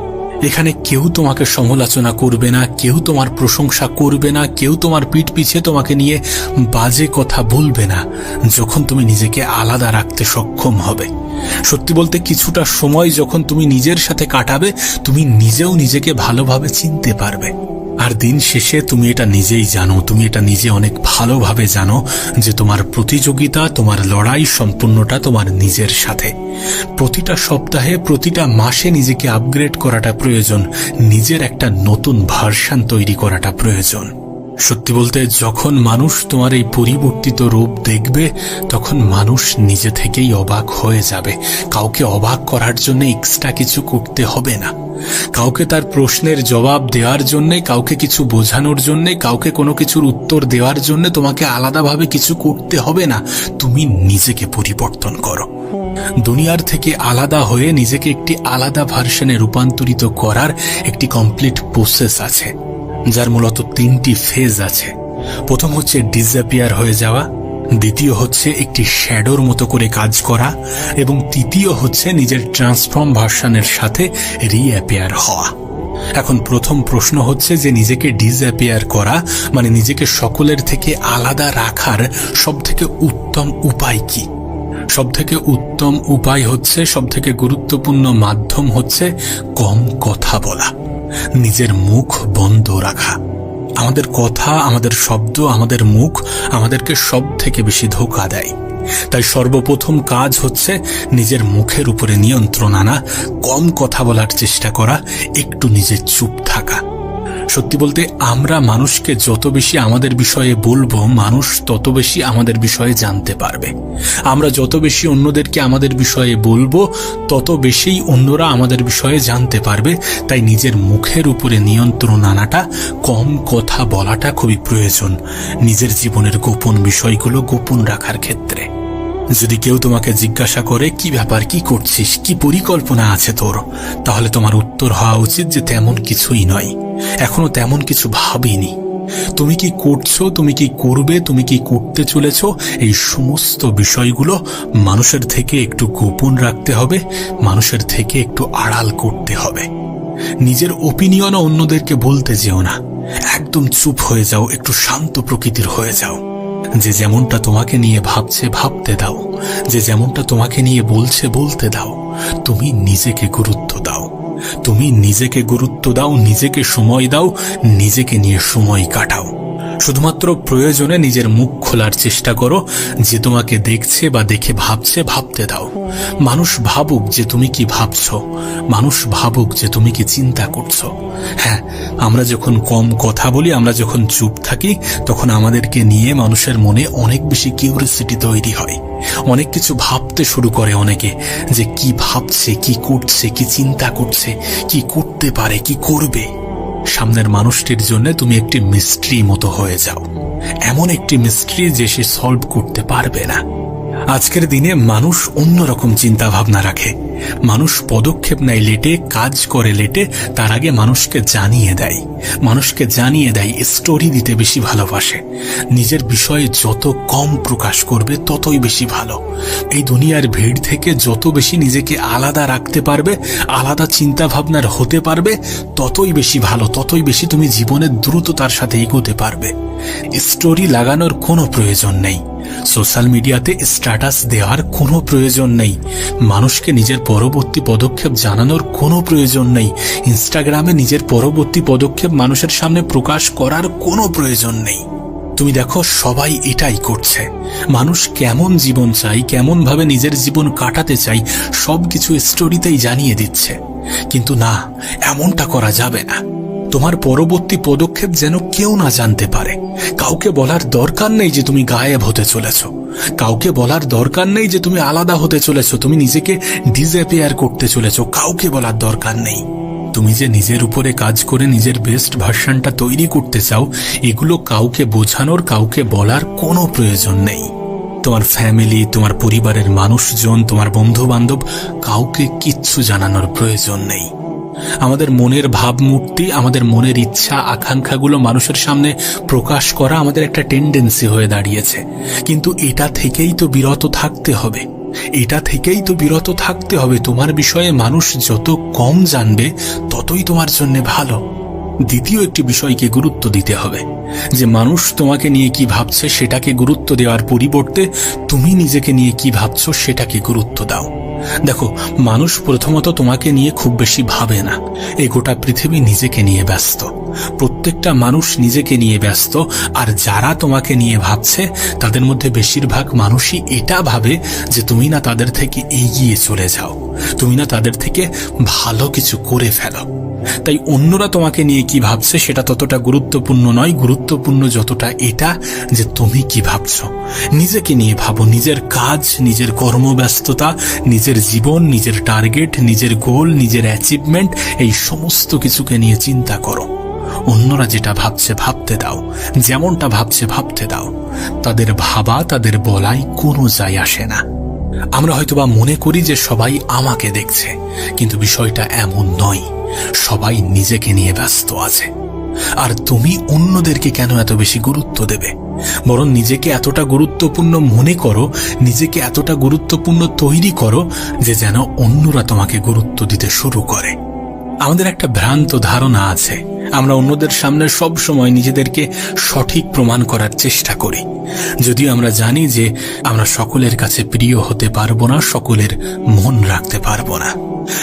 এখানে কেউ তোমাকে সমালোচনা করবে না, কেউ তোমার প্রশংসা করবে না, কেউ তোমার পিঠ পিছে তোমাকে নিয়ে বাজে কথা বলবে না, যখন তুমি নিজেকে আলাদা রাখতে সক্ষম হবে। সত্যি বলতে কিছুটা সময় যখন তুমি নিজের সাথে কাটাবে, তুমি নিজেও নিজেকে ভালোভাবে চিনতে পারবে। আর দিন শেষে তুমি এটা নিজেই জানো, তুমি এটা নিজে অনেক ভালোভাবে জানো যে তোমার প্রতিযোগিতা, তোমার লড়াই সম্পূর্ণটা তোমার নিজের সাথে। প্রতিটা সপ্তাহে, প্রতিটা মাসে নিজেকে আপগ্রেড করাটা প্রয়োজন, নিজের একটা নতুন ভার্সন তৈরি করাটা প্রয়োজন। সত্যি বলতে যখন মানুষ তোমার এই পরিবর্তিত রূপ দেখবে, তখন মানুষ নিজে থেকেই অবাক হয়ে যাবে। কাউকে অবাক করার জন্য এক্সট্রা কিছু করতে হবে না, কাউকে তার প্রশ্নের জবাব দেওয়ার জন্যে, কাউকে কিছু বোঝানোর জন্যে, কাউকে কোনো কিছুর উত্তর দেওয়ার জন্য তোমাকে আলাদাভাবে কিছু করতে হবে না। তুমি নিজেকে পরিবর্তন করো। দুনিয়ার থেকে আলাদা হয়ে নিজেকে একটি আলাদা ভার্সনে রূপান্তরিত করার একটি কমপ্লিট প্রসেস আছে, যার মূলত 3টি ফেজ আছে। প্রথম হচ্ছে ডিসঅ্যাপিয়ার হয়ে যাওয়া, দ্বিতীয় হচ্ছে একটি শ্যাডোর মতো করে কাজ করা, এবং তৃতীয় হচ্ছে নিজের ট্রান্সফর্ম ভার্সনের সাথে রিঅ্যাপিয়ার হওয়া। এখন প্রথম প্রশ্ন হচ্ছে যে নিজেকে ডিসঅ্যাপিয়ার করা মানে নিজেকে সকলের থেকে আলাদা রাখার সবথেকে উত্তম উপায় কি? সবথেকে উত্তম উপায় হচ্ছে, সবথেকে গুরুত্বপূর্ণ মাধ্যম হচ্ছে কম কথা বলা, নিজের মুখ বন্ধ রাখা। আমাদের কথা, আমাদের শব্দ, আমাদের মুখ আমাদেরকে সব থেকে বেশি ধোঁকা দেয়। তাই সর্বপ্রথম কাজ হচ্ছে নিজের মুখের উপরে নিয়ন্ত্রণ আনা, কম কথা বলার চেষ্টা করা, একটু নিজে চুপ থাকা। সত্যি বলতে আমরা মানুষকে যত বেশি আমাদের বিষয়ে বলবো, মানুষ তত বেশি আমাদের বিষয়ে জানতে পারবে। আমরা যত বেশি অন্যদেরকে আমাদের বিষয়ে বলবো, তত বেশি অন্যরা আমাদের বিষয়ে জানতে পারবে। তাই নিজের মুখের উপরে নিয়ন্ত্রণ আনাটা, কম কথা বলাটা খুবই প্রয়োজন নিজের জীবনের গোপন বিষয়গুলো গোপন রাখার ক্ষেত্রে। যদি কেউ তোমাকে জিজ্ঞাসা করে কি ব্যাপার, কি করছিস, কি পরিকল্পনা আছে তোর, তাহলে তোমার উত্তর হওয়া উচিত যে তেমন কিছুই নয়, এখনো তেমন কিছু ভাবিনি। তুমি কি করছো, তুমি কি করবে, তুমি কি করতে চলেছ, এই সমস্ত বিষয়গুলো মানুষের থেকে একটু গোপন রাখতে হবে, মানুষের থেকে একটু আড়াল করতে হবে। নিজের ওপিনিয়নও অন্যদেরকে বলতে যেও না, একদম চুপ হয়ে যাও, একটু শান্ত প্রকৃতির হয়ে যাও। যে যেমনটা তোমাকে নিয়ে ভাবছে ভাবতে দাও, যে যেমনটা তোমাকে নিয়ে বলছে বলতে দাও। তুমি নিজেকে গুরুত্ব দাও, তুমি নিজেকে গুরুত্ব দাও, নিজেকে সময় দাও, নিজেকে নিয়ে সময় কাটাও। শুধুমাত্র প্রয়োজনে নিজের মুখ খোলার চেষ্টা করো, যে তোমাকে দেখছে বা দেখে ভাবছে ভাবতে দাও। মানুষ ভাবুক যে তুমি কি ভাবছো, মানুষ ভাবুক যে তুমি কি চিন্তা করছো। হ্যাঁ, আমরা যখন কম কথা বলি, আমরা যখন চুপ থাকি, তখন আমাদেরকে নিয়ে মানুষের মনে অনেক বেশি কিউরিওসিটি তৈরি হয়। অনেক কিছু ভাবতে শুরু করে অনেকে, যে কি ভাবছে, কি করছে, কি চিন্তা করছে, কি করতে পারে, কি করবে। সামনের মানুষটির জন্য তুমি একটি মিস্ট্রি মতো হয়ে যাও, এমন একটি মিস্ট্রি যে সে সলভ করতে পারবে না। আজকের দিনে মানুষ অন্যরকম চিন্তা ভাবনা রাখে। মানুষ পদক্ষেপ নেয় লেটে, কাজ করে লেটে, তার আগে মানুষকে জানিয়ে দেয়, স্টোরি দিতে বেশি ভালোবাসে। নিজের বিষয়ে যত কম প্রকাশ করবে ততই বেশি ভালো। এই দুনিয়ার ভিড় থেকে যত বেশি নিজেকে আলাদা রাখতে পারবে, আলাদা চিন্তা ভাবনার হতে পারবে, ততই বেশি ভালো, ততই বেশি তুমি জীবনের দ্রুততার সাথে এগোতে পারবে। স্টোরি লাগানোর কোনো প্রয়োজন নেই, সোশ্যাল মিডিয়াতে স্ট্যাটাস দেওয়ার কোনো প্রয়োজন নেই, মানুষকে নিজের পরবর্তী পদক্ষেপ জানানোর কোনো প্রয়োজন নেই, ইনস্টাগ্রামে নিজের পরবর্তী পদক্ষেপ মানুষের সামনে প্রকাশ করার কোনো প্রয়োজন নেই। তুমি দেখো, সবাই এটাই করছে। মানুষ কেমন জীবন চাই, কেমন ভাবে নিজের জীবন কাটাতে চাই, সবকিছু স্টোরিতেই জানিয়ে দিচ্ছে। কিন্তু না, এমনটা করা যাবে না। তোমার পরবর্তী পদক্ষেপ যেন কেউ না জানতে পারে। কাউকে বলার দরকার নেই যে তুমি গায়েব হতে চলেছ, কাউকে বলার দরকার নেই যে তুমি আলাদা হতে চলেছ, তুমি নিজেকে ডিসঅ্যাপিয়ার করতে চলেছ, কাউকে বলার দরকার নেই। তুমি যে নিজের উপরে কাজ করে নিজের বেস্ট ভার্সনটা তৈরি করতে চাও, এগুলো কাউকে বোঝানোর, কাউকে বলার কোনো প্রয়োজন নেই। তোমার ফ্যামিলি, তোমার পরিবারের মানুষজন, তোমার বন্ধু বান্ধব, কাউকে কিচ্ছু জানানোর প্রয়োজন নেই। আমাদের মনের ভাবমূর্তি, আমাদের মনের ইচ্ছা আকাঙ্ক্ষাগুলো মানুষের সামনে প্রকাশ করা আমাদের একটা টেন্ডেন্সি হয়ে দাঁড়িয়েছে। কিন্তু এটা থেকেই তো বিরত থাকতে হবে, তোমার বিষয়ে মানুষ যত কম জানবে ততই তোমার জন্য ভালো। দ্বিতীয় একটি বিষয়কে গুরুত্ব দিতে হবে, যে মানুষ তোমাকে নিয়ে কি ভাবছে সেটাকে গুরুত্ব দেওয়ার পরিবর্তে তুমি নিজেকে নিয়ে কি ভাবছো সেটাকে গুরুত্ব দাও। দেখো, মানুষ প্রথমত তোমাকে নিয়ে খুব বেশি ভাবে না। এই গোটা পৃথিবী নিজেকে নিয়ে ব্যস্ত, প্রত্যেকটা মানুষ নিজেকে নিয়ে ব্যস্ত। আর যারা তোমাকে নিয়ে ভাবছে তাদের মধ্যে বেশিরভাগ মানুষই এটা ভাবে যে তুমি না তাদের থেকে এগিয়ে চলে যাও, তুমি না তাদের থেকে ভালো কিছু করে ফেলো। তাই অন্যরা তোমাকে নিয়ে কি ভাবছে সেটা ততটা গুরুত্বপূর্ণ নয়, গুরুত্বপূর্ণ যতটা এটা যে তুমি কি ভাবছো। নিজেকে নিয়ে ভাবো, নিজের কাজ, নিজের কর্মব্যস্ততা, নিজের জীবন, নিজের টার্গেট, নিজের গোল, নিজের অ্যাচিভমেন্ট, এই সমস্ত কিছুকে নিয়ে চিন্তা করো। অন্যরা যেটা ভাবছে ভাবতে দাও, যেমনটা ভাবছে ভাবতে দাও। তাদের ভাবা, তাদের বলাই কোনো যায় আসে না। আমরা হয়তোবা মনে করি যে সবাই আমাকে দেখছে, কিন্তু বিষয়টা এমন নয়। সবাই নিজেকে নিয়ে ব্যস্ত আছে। আর তুমি অন্যদেরকে কেন এত বেশি গুরুত্ব দেবে? বরং নিজেকে এতটা গুরুত্বপূর্ণ মনে করো, নিজেকে এতটা গুরুত্বপূর্ণ তৈরি করো যে যেন অন্যরা তোমাকে গুরুত্ব দিতে শুরু করে। আমাদের একটা ভ্রান্ত ধারণা আছে, আমরা অন্যদের সামনে সব সময় নিজেদেরকে সঠিক প্রমাণ করার চেষ্টা করি, যদিও আমরা জানি যে আমরা সকলের কাছে প্রিয় হতে পারবো না, সকলের মন রাখতে পারবো না।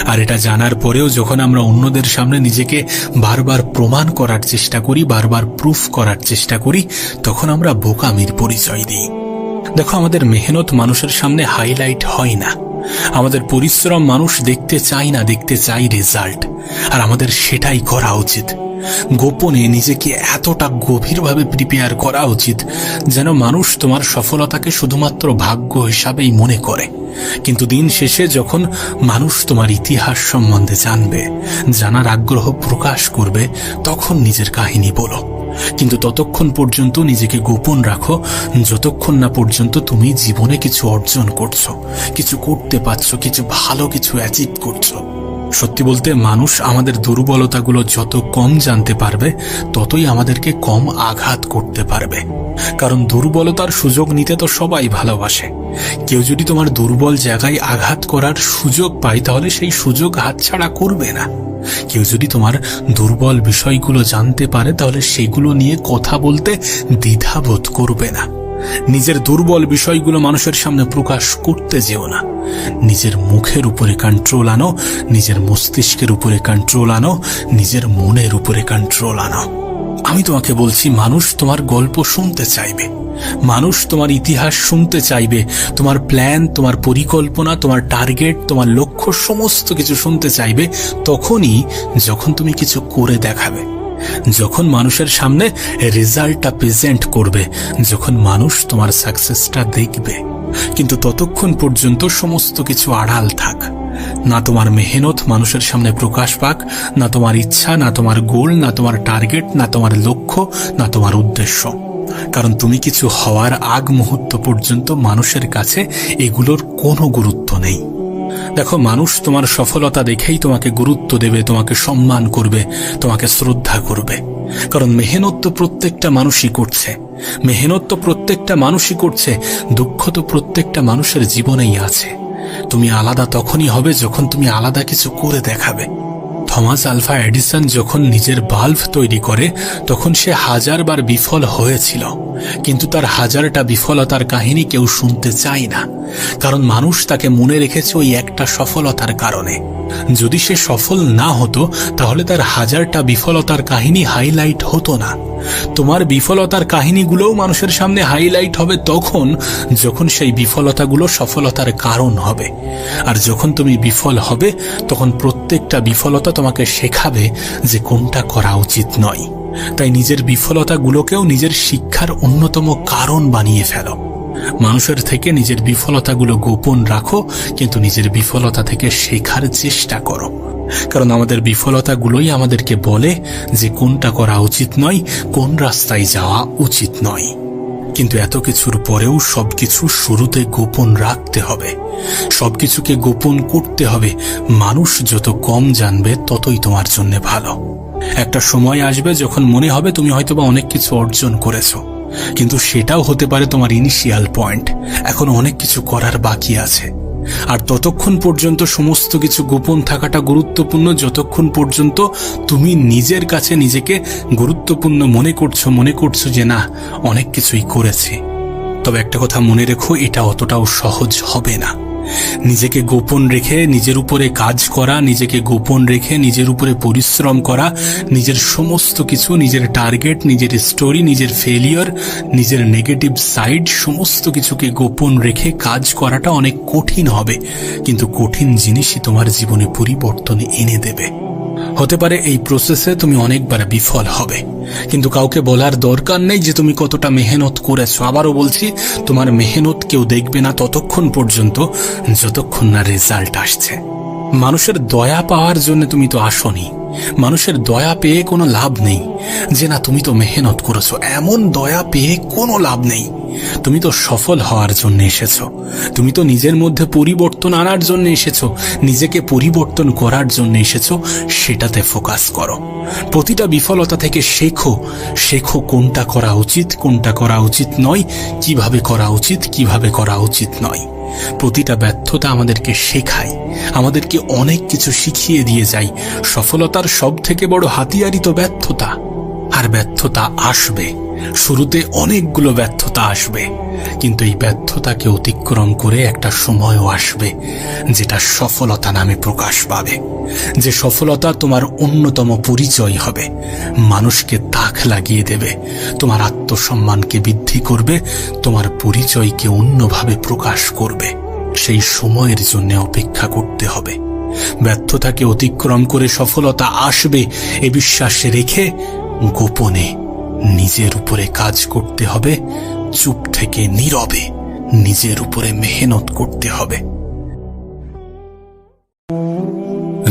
আর এটা জানার পরেও যখন আমরা অন্যদের সামনে নিজেকে বারবার প্রমাণ করার চেষ্টা করি, বারবার প্রুফ করার চেষ্টা করি, তখন আমরা বোকামির পরিচয় দিই। দেখো, আমাদের মেহনত মানুষের সামনে হাইলাইট হয় না, আমাদের পরিশ্রম মানুষ দেখতে চায় না, দেখতে চাই রেজাল্ট। আর আমাদের সেটাই করা উচিত। গোপনে নিজেকে এতটা গভীরভাবে প্রিপেয়ার করা উচিত যেন মানুষ তোমার সফলতাকে শুধুমাত্র ভাগ্য হিসাবেই মনে করে। কিন্তু দিন শেষে যখন মানুষ তোমার ইতিহাস সম্বন্ধে জানবে, জানার আগ্রহ প্রকাশ করবে, তখন নিজের কাহিনী বলো। কিন্তু ততক্ষণ পর্যন্ত নিজেকে গোপন রাখো, যতক্ষণ না পর্যন্ত তুমি জীবনে কিছু অর্জন করছো, কিছু করতে পারছো, কিছু ভালো কিছু অ্যাচিভ করছো। সত্যি বলতে, মানুষ আমাদের দুর্বলতাগুলো যত কম জানতে পারবে ততই আমাদেরকে কম আঘাত করতে পারবে। কারণ দুর্বলতার সুযোগ নিতে তো সবাই ভালোবাসে। কেউ যদি তোমার দুর্বল জায়গায় আঘাত করার সুযোগ পায় তাহলে সেই সুযোগ হাতছাড়া করবে না। কেউ যদি তোমার দুর্বল বিষয়গুলো জানতে পারে তাহলে সেগুলো নিয়ে কথা বলতে দ্বিধাবোধ করবে না। নিজের দুর্বল বিষয়গুলো মানুষের সামনে প্রকাশ করতে যেও না। নিজের মুখের উপরে কন্ট্রোল আনো, নিজের মস্তিষ্কের উপরে কন্ট্রোল আনো, নিজের মনের উপরে কন্ট্রোল আনো। আমি তোমাকে বলছি, মানুষ তোমার গল্প শুনতে চাইবে, মানুষ তোমার ইতিহাস শুনতে চাইবে, তোমার প্ল্যান, তোমার পরিকল্পনা, তোমার টার্গেট, তোমার লক্ষ্য, সমস্ত কিছু শুনতে চাইবে তখনই যখন তুমি কিছু করে দেখাবে, যখন মানুষের সামনে রেজাল্টটা প্রেজেন্ট করবে, যখন মানুষ তোমার সাকসেসটা দেখবে। কিন্তু ততক্ষণ পর্যন্ত সমস্ত কিছু আড়াল থাক। না তোমার মেহনত মানুষের সামনে প্রকাশ পাক, না তোমার ইচ্ছা, না তোমার গোল, না তোমার টার্গেট, না তোমার লক্ষ্য, না তোমার উদ্দেশ্য। কারণ তুমি কিছু হওয়ার আগ মুহূর্ত পর্যন্ত মানুষের কাছে এগুলোর কোনো গুরুত্ব নেই। দেখো, মানুষ তোমার সফলতা দেখেই তোমাকে গুরুত্ব দেবে, তোমাকে সম্মান করবে, তোমাকে শ্রদ্ধা করবে। কারণ মেহনত তো প্রত্যেকটা মানুষই করছে, দুঃখ তো প্রত্যেকটা মানুষের জীবনেই আছে। তুমি আলাদা তখনই হবে যখন তুমি আলাদা কিছু করে দেখাবে। থমাস আলভা এডিসন যখন নিজের বাল্ব তৈরি করে তখন সে 1000 বার বিফল হয়েছিল, কিন্তু তার 1000টা বিফলতার কাহিনী কেউ শুনতে চায় না, কারণ মানুষ তাকে মনে রেখেছে ওই একটা সফলতার কারণে। যদি সে সফল না হতো তাহলে তার 1000টা বিফলতার কাহিনী হাইলাইট হতো না। তোমার বিফলতার কাহিনীগুলোও মানুষের সামনে হাইলাইট হবে তখন যখন সেই বিফলতাগুলো সফলতার কারণ হবে। আর যখন তুমি বিফল হবে তখন প্রত্যেকটা বিফলতা তোমাকে শেখাবে যে কোনটা করা উচিত নয়। তাই নিজের বিফলতাগুলোকেও নিজের শিক্ষার অন্যতম কারণ বানিয়ে ফেলো। মানুষের থেকে নিজের বিফলতাগুলো গোপন রাখো, কিন্তু নিজের বিফলতা থেকে শেখার চেষ্টা করো। কারণ আমাদের বিফলতাগুলোই আমাদেরকে বলে যে কোনটা করা উচিত নয়, কোন রাস্তায় যাওয়া উচিত নয়। কিন্তু এত কিছুর পরেও সবকিছু শুরুতে গোপন রাখতে হবে, সবকিছুকে গোপন করতে হবে। মানুষ যত কম জানবে ততই তোমার জন্য ভালো। একটা সময় আসবে যখন মনে হবে তুমি হয়তোবা অনেক কিছু অর্জন করেছো, কিন্তু সেটাও হতে পারে তোমার ইনিশিয়াল পয়েন্ট। এখন অনেক কিছু করার বাকি আছে। আর ততক্ষণ পর্যন্ত সমস্ত কিছু গোপন থাকাটা গুরুত্বপূর্ণ, যতক্ষণ পর্যন্ত তুমি নিজের কাছে নিজেকে গুরুত্বপূর্ণ মনে করছো যে না, অনেক কিছুই করেছি। তবে একটা কথা মনে রেখো, এটা অতটাও সহজ হবে না। নিজেকে গোপন রেখে নিজের উপরে কাজ করা, নিজেকে গোপন রেখে নিজের উপরে পরিশ্রম করা, নিজের সমস্ত কিছু, নিজের টার্গেট, নিজের স্টোরি, নিজের ফেলিয়র, নিজের নেগেটিভ সাইড, সমস্ত কিছুকে গোপন রেখে কাজ করাটা অনেক কঠিন হবে। কিন্তু কঠিন জিনিসই তোমার জীবনে পরিবর্তন এনে দেবে। হতে পারে এই প্রসেসে তুমি অনেকবার বিফল হবে, কিন্তু কাউকে বলার দরকার নেই যে তুমি কতটা মেহনত করেছো। আবারও বলছি, তোমার মেহনত কেউ দেখবে না ততক্ষণ পর্যন্ত যতক্ষণ না রেজাল্ট আসছে। মানুষের দয়া পাওয়ার জন্য তুমি তো আসোনি, মানুষের দয়া পেয়ে কোনো লাভ নেই যে না তুমি তো মেহনত করেছো, এমন দয়া পেয়ে কোনো লাভ নেই। তুমি তো সফল হওয়ার জন্য এসেছো, তুমি তো নিজের মধ্যে পরিবর্তন আনার জন্য এসেছো, নিজেকে পরিবর্তন করার জন্য এসেছো। সেটাতে ফোকাস করো। প্রতিটা বিফলতা থেকে শেখো কোনটা করা উচিত, কোনটা করা উচিত নয়, কিভাবে করা উচিত, কিভাবে করা উচিত নয়। প্রতিটা ব্যর্থতা আমাদেরকে শেখায়, আমাদেরকে অনেক কিছু শিখিয়ে দিয়ে যায়। সফলতার সব থেকে বড় হাতিয়ারই তো ব্যর্থতা। আর ব্যর্থতা আসবে, শুরুতে অনেকগুলো ব্যর্থতা আসবে, কিন্তু এই ব্যর্থতাকে অতিক্রম করে একটা সময়ও আসবে যেটা সফলতা নামে প্রকাশ পাবে। যে সফলতা তোমার অন্যতম পরিচয় হবে, মানুষকে তাক লাগিয়ে দেবে, তোমার আত্মসম্মানকে বৃদ্ধি করবে, তোমার পরিচয়কে অন্যভাবে প্রকাশ করবে। সেই সময়ের জন্য অপেক্ষা করতে হবে। ব্যর্থতাকে অতিক্রম করে সফলতা আসবে এ বিশ্বাস রেখে গোপনে নিজের উপরে কাজ করতে হবে, চুপ থেকে নীরবে নিজের উপরে মেহনত করতে হবে।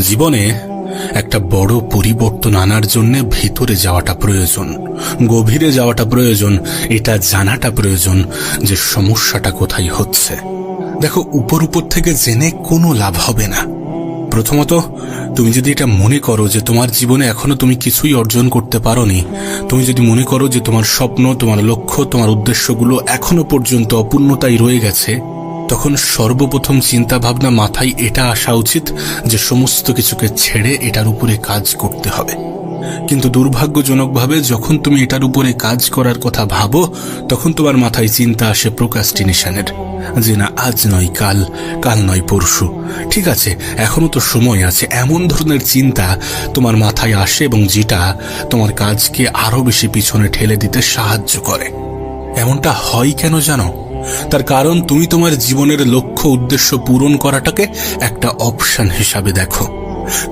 জীবনে একটা বড় পরিবর্তন আনার জন্য ভেতরে যাওয়াটা প্রয়োজন, গভীরে যাওয়াটা প্রয়োজন, এটা জানাটা প্রয়োজন যে সমস্যাটা কোথায় হচ্ছে। দেখো, উপর থেকে জেনে কোনো লাভ হবে না। প্রথমত, তুমি যদি এটা মনে করো যে তোমার জীবনে এখনো তুমি কিছুই অর্জন করতে পারোনি, তুমি যদি মনে করো যে তোমার স্বপ্ন, তোমার লক্ষ্য, তোমার উদ্দেশ্যগুলো এখনো পর্যন্ত অপূর্ণতাই রয়ে গেছে, তখন সর্বপ্রথম চিন্তা ভাবনা মাথায় এটা আসা উচিত যে সমস্ত কিছুকে ছেড়ে এটার উপরে কাজ করতে হবে। কিন্তু দুর্ভাগ্যজনকভাবে যখন তুমি এটার উপরে কাজ করার কথা ভাবো, তখন তোমার মাথায় চিন্তা আসে প্রোক্রাস্টিনেশনের, যে না আজ নয় কাল, কাল নয় পরশু, ঠিক আছে এখনো তো সময় আছে। এমন ধরনের চিন্তা তোমার মাথায় আসে এবং যেটা তোমার কাজকে আরো বেশি পিছনে ঠেলে দিতে সাহায্য করে। এমনটা হয় কেন জানো? তার কারণ তুমি তোমার জীবনের লক্ষ্য উদ্দেশ্য পূরণ করাটাকে একটা অপশন হিসাবে দেখো।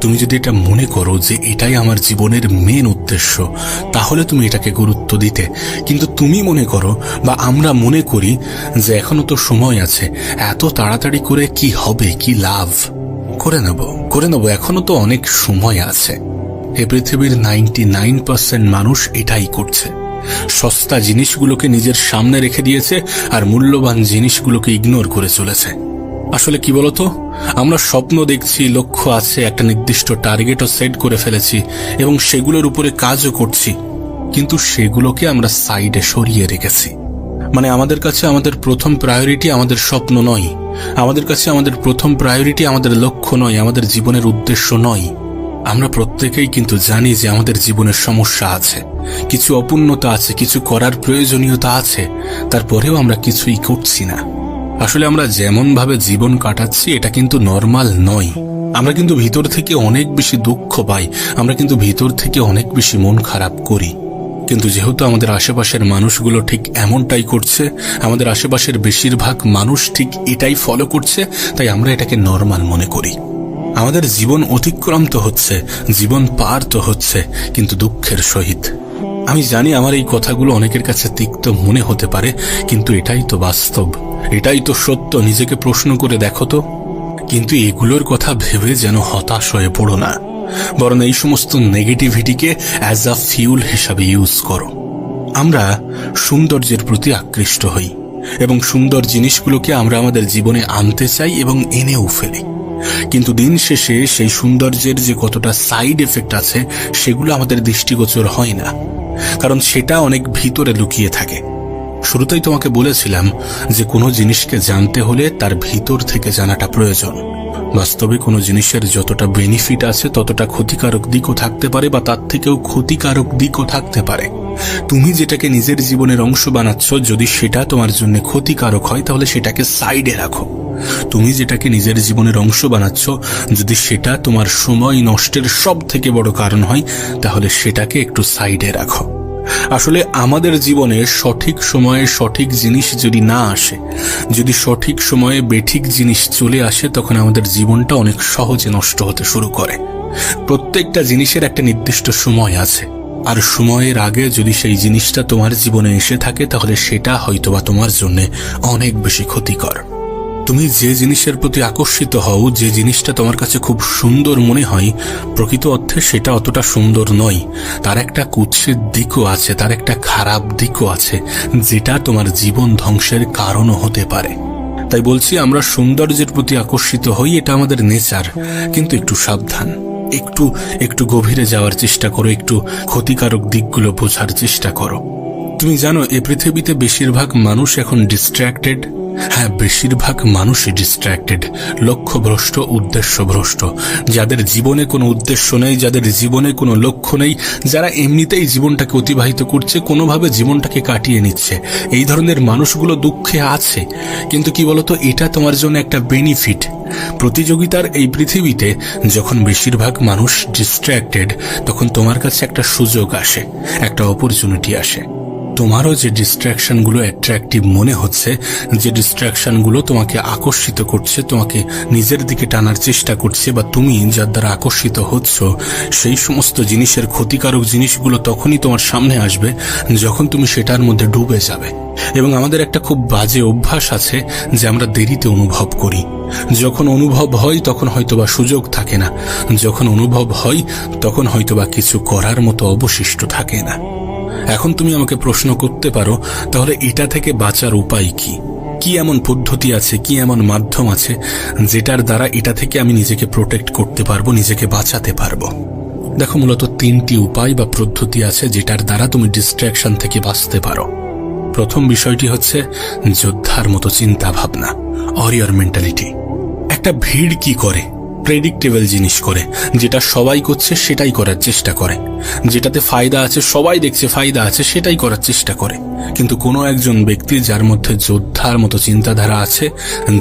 তুমি যদি এটা মনে করো যে এটাই আমার জীবনের মেন উদ্দেশ্য, তাহলে তুমি এটাকে গুরুত্ব দিতে। কিন্তু তুমি মনে করো বা আমরা মনে করি যে এখনো তো সময় আছে, এত তাড়াতাড়ি করে কি হবে, কি লাভ, করে নেব, এখনো তো অনেক সময় আছে। এ পৃথিবীর 99% মানুষ এটাই করছে। সস্তা জিনিসগুলোকে নিজের সামনে রেখে দিয়েছে আর মূল্যবান জিনিসগুলোকে ইগনোর করে চলেছে। আসলে কি বলতো, আমরা স্বপ্ন দেখছি, লক্ষ্য আছে, একটা নির্দিষ্ট টার্গেটও সেট করে ফেলেছি এবং সেগুলোর উপরে কাজও করছি, কিন্তু সেগুলোকে আমরা সাইডে সরিয়ে রেখেছি। মানে আমাদের কাছে আমাদের প্রথম প্রায়োরিটি আমাদের স্বপ্ন নয়, আমাদের কাছে আমাদের প্রথম প্রায়োরিটি আমাদের লক্ষ্য নয়, আমাদের জীবনের উদ্দেশ্য নয়। আমরা প্রত্যেকেই কিন্তু জানি যে আমাদের জীবনের সমস্যা আছে, কিছু অপূর্ণতা আছে, কিছু করার প্রয়োজনীয়তা আছে, তারপরেও আমরা কিছুই করছি না। আসলে আমরা যেমন ভাবে জীবন কাটাচ্ছি এটা কিন্তু নরমাল নয়। আমরা কিন্তু ভিতর থেকে অনেক বেশি দুঃখ পাই, আমরা কিন্তু ভিতর থেকে অনেক বেশি মন খারাপ করি। কিন্তু যেহেতু আমাদের আশেপাশের মানুষগুলো ঠিক এমনটাই করছে, আমাদের আশেপাশের বেশিরভাগ মানুষ ঠিক এটাই ফলো করছে, তাই আমরা এটাকে নরমাল মনে করি। আমাদের জীবন অতিক্রম তো হচ্ছে, জীবন পার তো হচ্ছে, কিন্তু দুঃখের সহিত। আমি জানি আমার এই কথাগুলো অনেকের কাছে তিক্ত মনে হতে পারে, কিন্তু এটাই তো বাস্তব, এটাই তো সত্য। নিজেকে প্রশ্ন করে দেখো তো। কিন্তু এগুলোর কথা ভেবে যেন হতাশ হয়ে পড়ো না, বরং এই সমস্ত নেগেটিভিটিকে অ্যাজ আ ফিউল হিসাবে ইউজ করো। আমরা সৌন্দর্যের প্রতি আকৃষ্ট হই এবং সুন্দর জিনিসগুলোকে আমরা আমাদের জীবনে আনতে চাই এবং এনেও ফেলি, কিন্তু দিন শেষে সেই সৌন্দর্যের যে কতটা সাইড এফেক্ট আছে সেগুলো আমাদের দৃষ্টিগোচর হয় না, কারণ সেটা অনেক ভিতরে লুকিয়ে থাকে। শুরুতেই তোমাকে বলেছিলাম যে কোনো জিনিসকে জানতে হলে তার ভিতর থেকে জানাটা প্রয়োজন। বাস্তবে কোনো জিনিসের যতটা বেনিফিট আছে ততটা ক্ষতিকারক দিকও থাকতে পারে, বা তার থেকেও ক্ষতিকারক দিকও থাকতে পারে। তুমি যেটাকে নিজের জীবনের অংশ বানাচ্ছ, যদি সেটা তোমার জন্য ক্ষতিকারক হয় তাহলে সেটাকে সাইডে রাখো। তুমি যেটাকে নিজের জীবনের অংশ বানাচ্ছ, যদি সেটা তোমার সময় নষ্টের সব থেকে বড় কারণ হয় তাহলে সেটাকে একটু সাইডে রাখো। আসলে আমাদের জীবনে সঠিক সময়ে সঠিক জিনিস যদি না আসে, যদি সঠিক সময়ে বেঠিক জিনিস চলে আসে, তখন আমাদের জীবনটা অনেক সহজে নষ্ট হতে শুরু করে। প্রত্যেকটা জিনিসের একটা নির্দিষ্ট সময় আছে, আর সময়ের আগে যদি সেই জিনিসটা তোমার জীবনে এসে থাকে তাহলে সেটা হয়তোবা তোমার জন্য অনেক বেশি ক্ষতিকর। তুমি যে জিনিসের প্রতি আকর্ষিত হও, যে জিনিসটা তোমার কাছে খুব সুন্দর মনে হয়, প্রকৃত অর্থে সেটা অতটা সুন্দর নয়। তার একটা কুৎসিত দিকও আছে, তার একটা খারাপ দিকও আছে, যেটা তোমার জীবন ধ্বংসের কারণও হতে পারে। তাই বলছি, আমরা সৌন্দর্যের প্রতি আকর্ষিত হই, এটা আমাদের নেচার, কিন্তু একটু সাবধান, একটু গভীরে যাওয়ার চেষ্টা করো, একটু ক্ষতিকারক দিকগুলো বোঝার চেষ্টা করো। তুমি জানো, এই পৃথিবীতে বেশিরভাগ মানুষ এখন ডিস্ট্র্যাক্টেড। হ্যাঁ, বেশিরভাগ মানুষই ডিস্ট্র্যাক্টেড, লক্ষ্যভ্রষ্ট, উদ্দেশ্যভ্রষ্ট। যাদের জীবনে কোনো উদ্দেশ্য নেই, যাদের জীবনে কোনো লক্ষ্য নেই, যারা এমনিতেই জীবনটাকে অতিবাহিত করছে, কোনোভাবে জীবনটাকে কাটিয়ে নিচ্ছে, এই ধরনের মানুষগুলো দুঃখে আছে। কিন্তু কি বলতো, এটা তোমার জন্য একটা বেনিফিট। প্রতিযোগিতার এই পৃথিবীতে যখন বেশিরভাগ মানুষ ডিস্ট্র্যাক্টেড, তখন তোমার কাছে একটা সুযোগ আসে, একটা অপরচুনিটি আসে। তোমারও যে ডিস্ট্র্যাকশনগুলো অ্যাট্রাকটিভ মনে হচ্ছে, যে ডিস্ট্র্যাকশনগুলো তোমাকে আকর্ষিত করছে, তোমাকে নিজের দিকে টানার চেষ্টা করছে, বা তুমি যার দ্বারা আকর্ষিত হচ্ছ, সেই সমস্ত জিনিসের ক্ষতিকারক জিনিসগুলো তখনই তোমার সামনে আসবে যখন তুমি সেটার মধ্যে ডুবে যাবে। এবং আমাদের একটা খুব বাজে অভ্যাস আছে যে আমরা দেরিতে অনুভব করি। যখন অনুভব হয় তখন হয়তোবা সুযোগ থাকে না, যখন অনুভব হয় তখন হয়তোবা কিছু করার মতো অবশিষ্ট থাকে না। এখন তুমি আমাকে প্রশ্ন করতে পারো, তাহলে এটা থেকে বাঁচার উপায় কি? কি এমন পদ্ধতি আছে, কি এমন মাধ্যম আছে যেটার দ্বারা এটা থেকে আমি নিজেকে প্রোটেক্ট করতে পারবো, নিজেকে বাঁচাতে পারবো? দেখো, মূলত 3টি উপায় বা পদ্ধতি আছে যেটার দ্বারা তুমি ডিস্ট্র্যাকশন থেকে বাঁচতে পারো। প্রথম বিষয়টি হচ্ছে যোদ্ধার মতো চিন্তা ভাবনা, ওয়ারিয়র মেন্টালিটি। একটা ভিড় কি করে? প্রেডিক্টেবল জিনিস করে, যেটা সবাই করছে সেটাই করার চেষ্টা করে, যেটাতে ফায়দা আছে, সবাই দেখছে ফায়দা আছে, সেটাই করার চেষ্টা করে। কিন্তু কোনো একজন ব্যক্তি যার মধ্যে যোদ্ধার মতো চিন্তাধারা আছে,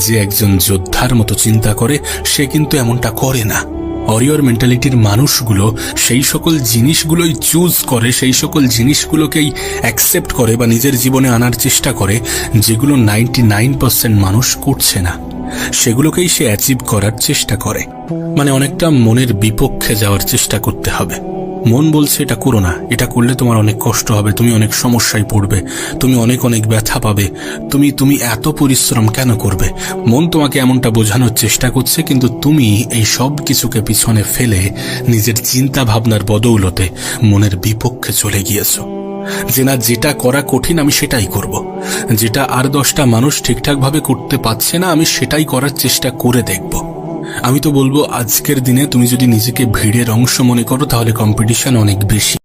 যে একজন যোদ্ধার মতো চিন্তা করে, সে কিন্তু এমনটা করে না। ওয়ারিয়র মেন্টালিটির মানুষগুলো সেই সকল জিনিসগুলোই চুজ করে, সেই সকল জিনিসগুলোকেই অ্যাকসেপ্ট করে বা নিজের জীবনে আনার চেষ্টা করে যেগুলো 99% মানুষ করছে না, সেগুলোকেই সে অ্যাচিভ করার চেষ্টা করে। মানে অনেকটা মনের বিপক্ষে যাওয়ার চেষ্টা করতে হবে। মন বলছে এটা করো না, এটা করলে তোমার অনেক কষ্ট হবে, তুমি অনেক সমস্যায় পড়বে, তুমি অনেক ব্যথা পাবে, তুমি এত পরিশ্রম কেন করবে। মন তোমাকে এমনটা বোঝানোর চেষ্টা করছে, কিন্তু তুমি এই সব কিছুকে পিছনে ফেলে নিজের চিন্তা ভাবনার বদৌলতে মনের বিপক্ষে চলে গিয়েছো। যে না, যেটা করা কঠিন আমি সেটাই করব, যেটা আর 10টা মানুষ ঠিকঠাকভাবে করতে পারছে না আমি সেটাই করার চেষ্টা করে দেখব। আমি তো বলবো আজকের দিনে তুমি যদি নিজেকে ভিড়ের অংশ মনে করো তাহলে কম্পিটিশন অনেক বেশি।